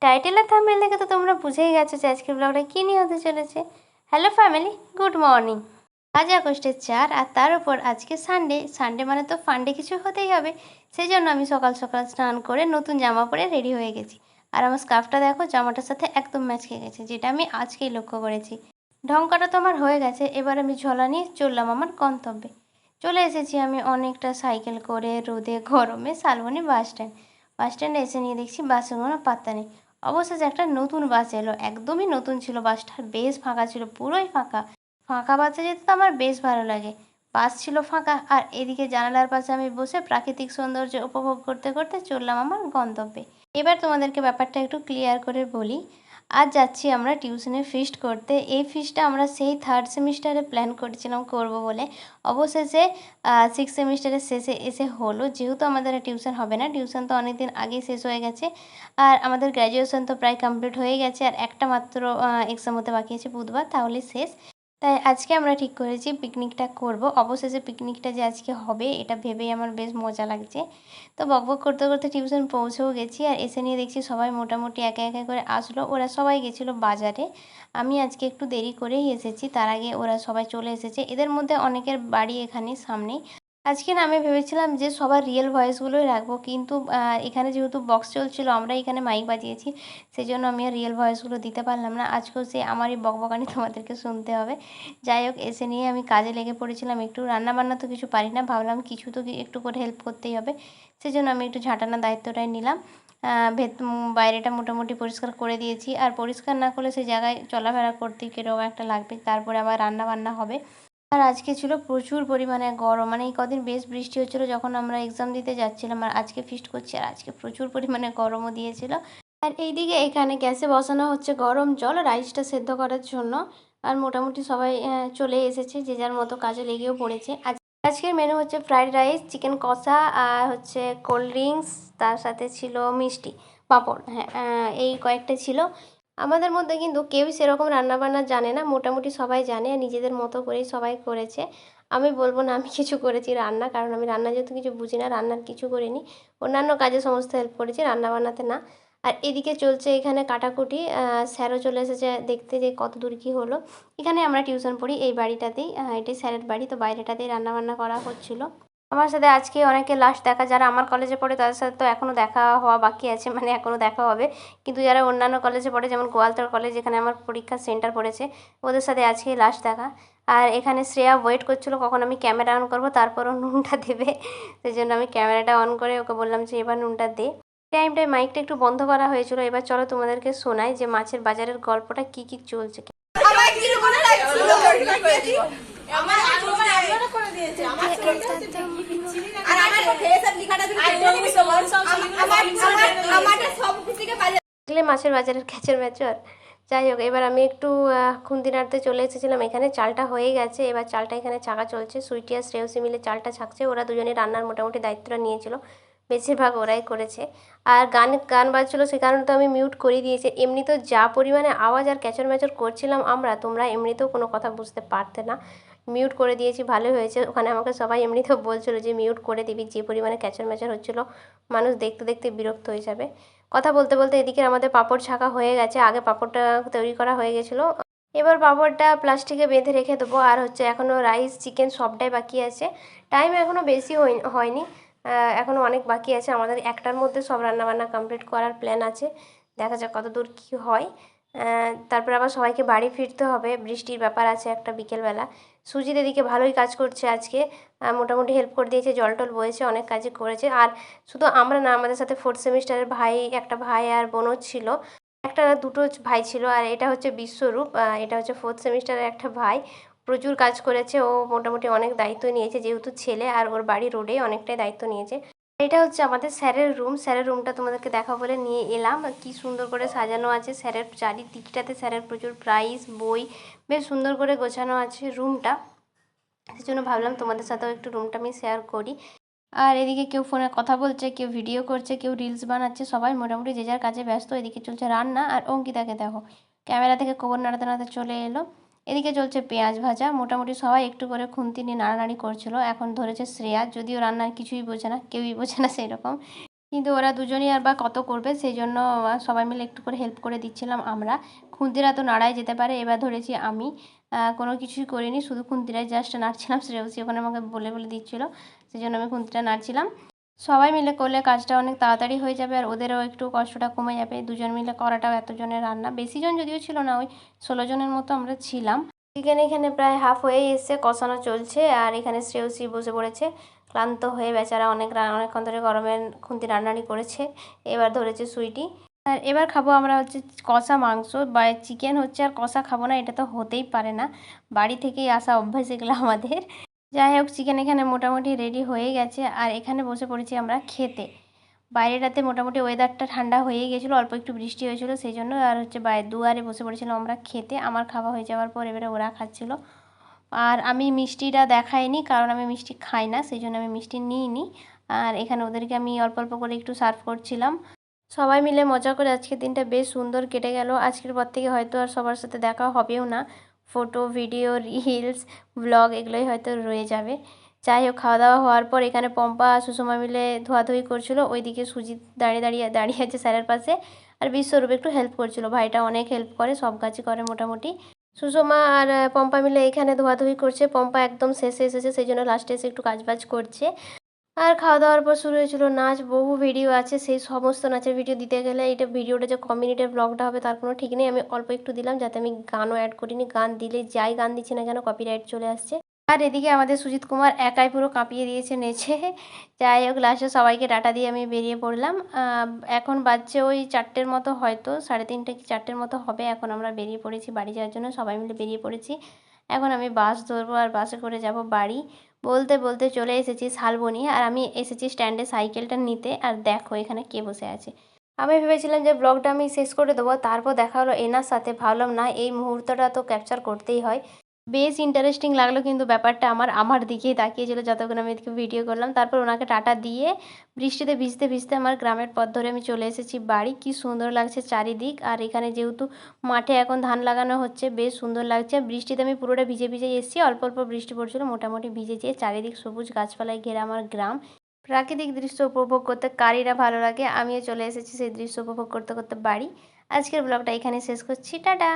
Title আর thumbnail দেখে তো তোমরা বুঝেই গেছো যে আজকের ব্লগটা কী নিয়ে হতে চলেছে। Hello family, good morning. আজ আগস্টের 4 আর তার উপর আজকে সানডে মানে তো ফান্ডে কিছু হতেই হবে। সেই জন্য আমি সকাল সকাল স্নান করে নতুন জামা পরে রেডি হয়ে গেছি। আর আমার স্কার্ফটা দেখো জামাটার সাথে একদম ম্যাচ খেয়ে গেছে, যেটা আমি আজকেই লক্ষ্য করেছি। ঢং করা তো আমার হয়ে গেছে, এবার আমি ঝোলা নিয়ে চললাম আমার গন্তব্যে। চলে এসেছি আমি অনেকটা সাইকেল করে রোদে গরমে শালবনী বাস স্ট্যান্ডে এসে নিয়ে দেখছি বাসের কোনো পাত্তা নেই। অবশেষে একটা নতুন বাস এলো, একদমই নতুন ছিল বাসটা, বেশ ফাঁকা ছিল, পুরোই ফাঁকা। ফাঁকা বাসে যেতে তো আমার বেশ ভালো লাগে। বাস ছিল ফাঁকা আর এদিকে জানালার পাশে আমি বসে প্রাকৃতিক সৌন্দর্য উপভোগ করতে করতে চললাম আমার গন্তব্যে। এবার তোমাদেরকে ব্যাপারটা একটু ক্লিয়ার করে বলি। আজ যাচ্ছি আমরা টিউশনে ফিস্ট করতে। এই ফিস্টটা আমরা সেই 3rd সেমিস্টারে প্ল্যান করেছিলাম করব বলে। অবশেষে 6th সেমিস্টারের শেষে এসে হলো। যেহেতু আমাদের আর টিউশন হবে না, টিউশন তো অনেক দিন আগেই শেষ হয়ে গেছে। আর আমাদের গ্র্যাজুয়েশন তো প্রায় কমপ্লিট হয়ে গেছে, আর একটা মাত্র এক্সাম হতে বাকি আছে বুধবার, তাহলে শেষ। তাই আজকে আমরা ঠিক করেছি পিকনিকটা করব। অবশেষে পিকনিকটা যে আজকে হবে এটা ভেবেই আমার বেশ মজা লাগছে। তো বকবক করতে করতে টিউশন পৌঁছেও গেছি, আর এসে নিয়ে দেখছি সবাই মোটামুটি একে একে করে আসলো। ওরা সবাই গেছিলো বাজারে, আমি আজকে একটু দেরি করেই এসেছি। তার আগে ওরা সবাই চলে এসেছে। এদের মধ্যে অনেকের বাড়ি এখানে সামনেই। আজকে না আমি ভেবেছিলাম যে সবার রিয়েল ভয়েসগুলোই রাখবো, কিন্তু এখানে যেহেতু বক্স চলছিল, আমরা এখানে মাইক বাজিয়েছি, সেই জন্য আমি আর রিয়েল ভয়েসগুলো দিতে পারলাম না। আজকেও সে আমারই বকবকানি তোমাদেরকে শুনতে হবে। যাই হোক, এসে নিয়ে আমি কাজে লেগে পড়েছিলাম একটু। রান্নাবান্না তো কিছু পারি না, ভাবলাম কিছু তো একটু করে হেল্প করতেই হবে, সেই জন্য আমি একটু ঝাঁটানোর দায়িত্বটাই নিলাম। বাইরেটা মোটামুটি পরিষ্কার করে দিয়েছি, আর পরিষ্কার না করলে সেই জায়গায় চলাফেরা করতে কীরকম একটা লাগবে। তারপরে আবার রান্নাবান্না হবে। আর আজকে ছিল প্রচুর পরিমাণে গরম, মানে এই কদিন বেশ বৃষ্টি হচ্ছিলো যখন আমরা এক্সাম দিতে যাচ্ছিলাম, আর আজকে ফিস্ট করছি, আর আজকে প্রচুর পরিমাণে গরমও দিয়েছিল। আর এইদিকে এখানে গ্যাসে বসানো হচ্ছে গরম জল রাইসটা সেদ্ধ করার জন্য। আর মোটামুটি সবাই চলে এসেছে, যে যার মতো কাজে লেগেও পড়েছে। আজকের মেনু হচ্ছে ফ্রাইড রাইস, চিকেন কষা, আর হচ্ছে কোল্ড ড্রিঙ্কস, তার সাথে ছিল মিষ্টি, পাঁপড়। হ্যাঁ, এই কয়েকটা ছিল। আমাদের মধ্যে কিন্তু কেউই সেরকম রান্নাবান্না জানে না, মোটামুটি সবাই জানে, আর নিজেদের মতো করেই সবাই করেছে। আমি বলবো না আমি কিছু করেছি রান্না, কারণ আমি রান্না যেহেতু কিছু বুঝি না, রান্নার কিছু করিনি। অন্যান্য কাজে সমস্ত হেল্প করেছি, রান্নাবান্নাতে না। আর এদিকে চলছে এখানে কাটাকুটি। স্যারও চলে এসেছে দেখতে যে কত দূর কী হলো। এখানে আমরা টিউশন পড়ি এই বাড়িটাতেই, এটাই স্যারের বাড়ি, তো বাইরেটাতেই রান্নাবান্না করা হচ্ছিলো। আমার সাথে আজকে অনেকে লাস্ট দেখা, যারা আমার কলেজে পড়ে তাদের সাথে তো এখনও দেখা হওয়া বাকি আছে, মানে এখনও দেখা হবে। কিন্তু যারা অন্যান্য কলেজে পড়ে, যেমন গোয়ালতোড় কলেজ যেখানে আমার পরীক্ষার সেন্টার পড়েছে, ওদের সাথে আজকেই লাস্ট দেখা। আর এখানে শ্রেয়া ওয়েট করছিল কখন আমি ক্যামেরা অন করবো, তারপরও নুনটা দেবে। সেই জন্য আমি ক্যামেরাটা অন করে ওকে বললাম যে এবার নুনটা দে। টাইমটায় মাইকটা একটু বন্ধ করা হয়েছিল। এবার চলো তোমাদেরকে শোনাই যে মাছের বাজারের গল্পটা কি কি চলছে। মাছের বাজারের ক্যাচের ম্যাচর। যাই হোক, এবার আমি একটু খুন্তি নাড়তে চলে এসেছিলাম। এখানে চালটা হয়ে গেছে, এবার চালটা এখানে ছাঁকা চলছে। সুইটি আর শ্রেয়সী মিলে চালটা ছাঁকছে। ওরা দুজনে রান্নার মোটামুটি দায়িত্বটা নিয়েছিল, বেশিরভাগ ওরাই করেছে। আর গান বাজছিলো, সে কারণে তো আমি মিউট করে দিয়েছি। এমনি তো যা পরিমাণে আওয়াজ আর ক্যাচর ম্যাচর করছিলাম আমরা, তোমরা এমনিতেও কোনো কথা বুঝতে পারতে না। মিউট করে দিয়েছি, ভালোই হয়েছে। ওখানে আমাকে সবাই এমনিতেও বলছিলো যে মিউট করে দিবি, যে পরিমাণে ক্যাচর ম্যাচর হচ্ছিলো, মানুষ দেখতে দেখতে বিরক্ত হয়ে যাবে। কথা বলতে বলতে এদিকে আমাদের পাঁপড় ছাঁকা হয়ে গেছে, আগে পাঁপড়টা তৈরি করা হয়ে গেছিলো। এবার পাঁপড়টা প্লাস্টিকে বেঁধে রেখে দেবো। আর হচ্ছে এখনও রাইস চিকেন সবটাই বাকি আছে। টাইম এখনও বেশি হয়নি, এখনও অনেক বাকি আছে। আমাদের 1টার মধ্যে সব রান্নাবান্না কমপ্লিট করার প্ল্যান আছে, দেখা যাক কত দূর কী হয়। তারপর আবার সবাইকে বাড়ি ফিরতে হবে, বৃষ্টির ব্যাপার আছে একটা বিকেলবেলা। সুজিত এদিকে ভালোই কাজ করছে আজকে, মোটামুটি হেল্প করে দিয়েছে, জল টল বয়েছে, অনেক কাজই করেছে। আর শুধু আমরা না, আমাদের সাথে 4th সেমিস্টারের একটা ভাই আর বোনও ছিল, দুটো ভাই ছিল। আর এটা হচ্ছে বিশ্বরূপ, এটা হচ্ছে 4th সেমিস্টারের একটা ভাই, প্রচুর কাজ করেছে। ও মোটামুটি অনেক দায়িত্ব নিয়েছে, যেহেতু ছেলে আর ওর বাড়ি রোডে, অনেকটাই দায়িত্ব নিয়েছে। এটা হচ্ছে আমাদের স্যারের রুমটা তোমাদেরকে দেখাবো বলে নিয়ে এলাম। কি সুন্দর করে সাজানো আছে, স্যারের চারিদিকটাতে স্যারের প্রচুর প্রাইজ বই, বেশ সুন্দর করে গোছানো আছে রুমটা। সেই জন্য ভাবলাম তোমাদের সাথেও একটু রুমটা আমি শেয়ার করি। আর এদিকে কেউ ফোনে কথা বলছে, কেউ ভিডিও করছে, কেউ রিলস বানাচ্ছে, সবাই মোটামুটি যে যার কাজে ব্যস্ত। এদিকে চলছে রান্না, আর অঙ্কিতাকে দেখো ক্যামেরা থেকে কোমর নাড়াতে নাড়াতে চলে এলো। এদিকে চলছে পেঁয়াজ ভাজা। মোটামুটি সবাই একটু করে খুন্তি নিয়ে নাড়ানাড়ি করছিল। এখন ধরেছে শ্রেয়া, যদিও রান্নার কিছুই বোঝে না, কেউই বোঝে না সেই রকম। কিন্তু ওরা দুজনই আর বা কত করবে, সেই জন্য সবাই মিলে একটু করে হেল্প করে দিচ্ছিলাম আমরা। খুন্তিরা তো নাড়াই যেতে পারে, এবার ধরেছি আমি। কোনো কিছুই করিনি, শুধু খুন্তিটাই জাস্ট নাড়ছিলাম। শ্রেয়সী ওখানে আমাকে বলে বলে দিচ্ছিলো, সেই জন্য আমি খুন্তিটা নাড়ছিলাম। সবাই মিলে করলে কাজটা অনেক তাড়াতাড়ি হয়ে যাবে আর ওদেরও একটু কষ্টটা কমে যাবে। দুজন মিলে করাটাও এতজনের রান্না, বেশি জন যদিও ছিল না, ওই 16 জনের মতো আমরা ছিলাম। চিকেন এখানে প্রায় হাফ হয়েই এসছে, কষানো চলছে। আর এখানে শ্রেয়সী বসে পড়েছে ক্লান্ত হয়ে, বেচারা অনেকক্ষণ ধরে গরমের খুন্তি রান্নাড়ি করেছে। এবার ধরেছে সুইটি। আর এবার খাবো আমরা হচ্ছে কষা মাংস, বা চিকেন হচ্ছে আর কষা খাবো না, এটা তো হতেই পারে না। বাড়ি থেকেই আসা অভ্যাস এগুলো আমাদের। যাই হোক, চিকেন এখানে মোটামুটি রেডি হয়ে গেছে আর এখানে বসে পড়েছি আমরা খেতে। বাইরেটাতে মোটামুটি ওয়েদারটা ঠান্ডা হয়ে গেছিলো, অল্প একটু বৃষ্টি হয়েছিল সেই জন্য। আর হচ্ছে দুয়ারে বসে পড়েছিলাম আমরা খেতে। আমার খাওয়া হয়ে যাওয়ার পর এবারে ওরা খাচ্ছিলো। আর আমি মিষ্টিটা দেখাইনি, কারণ আমি মিষ্টি খাই না, সেই জন্য আমি মিষ্টি নিইনি। আর এখানে ওদেরকে আমি অল্প অল্প করে একটু সার্ভ করছিলাম। সবাই মিলে মজা করে আজকের দিনটা বেশ সুন্দর কেটে গেল। আজকের পর থেকে হয়তো আর সবার সাথে দেখা হবেও না, ফটো ভিডিও রিলস ব্লগ এগুলোই হয়তো রয়ে যাবে। যাই হোক, খাওয়া দাওয়া হওয়ার পর এখানে পম্পা সুষমা মিলে ধোয়াধুয়ি করছিল, ওইদিকে সুজিত দাঁড়িয়ে আছে স্যারের পাশে। আর বিশ্বরূপ একটু হেল্প করছিল, ভাইটা অনেক হেল্প করে, সব কাজই করে মোটামুটি। সুষমা আর পম্পা মিলে এখানে ধোয়াধুয়ি করছে। পম্পা একদম শেষে এসেছে, সেই জন্য লাস্টে এসে একটু কাজবাজ করছে। আর খাওয়া দাওয়ার পর শুরু হয়েছিল নাচ। বহু ভিডিও আছে, সেই সমস্ত নাচের ভিডিও দিতে গেলে ভিডিওটা যে ক মিনিটের ব্লগটা হবে তার কোনো ঠিক নেই। আমি অল্প একটু দিলাম, যাতে আমি গানও অ্যাড করিনি। গান দিলে যাই গান দিচ্ছি না কেন কপিরাইট চলে আসছে। আর এদিকে আমাদের সুজিত কুমার একাই পুরো কাঁপিয়ে দিয়েছে নেচে। যাই হোক, লাস্টে সবাইকে টাটা দিয়ে আমি বেরিয়ে পড়লাম। এখন বাজছে ওই 4টের মতো, হয়তো 3:30 কি 4টের মতো হবে। এখন আমরা বেরিয়ে পড়েছি বাড়ি যাওয়ার জন্য, সবাই মিলে বেরিয়ে পড়েছি। এখন আমি বাস ধরবো আর বাসে করে যাব বাড়ি। বলতে বলতে চলে এসেছি শালবনি, আর আমি এসেছি স্ট্যান্ডে সাইকেলটা নিতে। আর দেখো এখানে কে বসে আছে। আমি ভেবেছিলাম যে ব্লগটা আমি শেষ করে দেবো, তারপর দেখা হলো এনার সাথে। ভাবলাম না, এই মুহূর্তটা তো ক্যাপচার করতেই হয়। বেশ ইন্টারেস্টিং লাগলো কিন্তু ব্যাপারটা। আমার দিকেই তাকিয়েছিল যতক্ষণ আমি এদিকে ভিডিও করলাম। তারপর ওনাকে টাটা দিয়ে বৃষ্টিতে ভিজতে ভিজতে আমার গ্রামের পথ ধরে আমি চলে এসেছি বাড়ি। কি সুন্দর লাগছে চারিদিক। আর এখানে যেহেতু মাঠে এখন ধান লাগানো হচ্ছে, বেশ সুন্দর লাগছে। বৃষ্টিতে আমি পুরোটা ভিজে ভিজে এসেছি, অল্প অল্প বৃষ্টি পড়ছিল, মোটামুটি ভিজে যেয়ে চারিদিক সবুজ গাছপালায় ঘেরা আমার গ্রাম। প্রাকৃতিক দৃশ্য উপভোগ করতে কারই না ভালো লাগে। আমিও চলে এসেছি সেই দৃশ্য উপভোগ করতে করতে বাড়ি। আজকের ব্লগটা এখানে শেষ করছি, টাটা।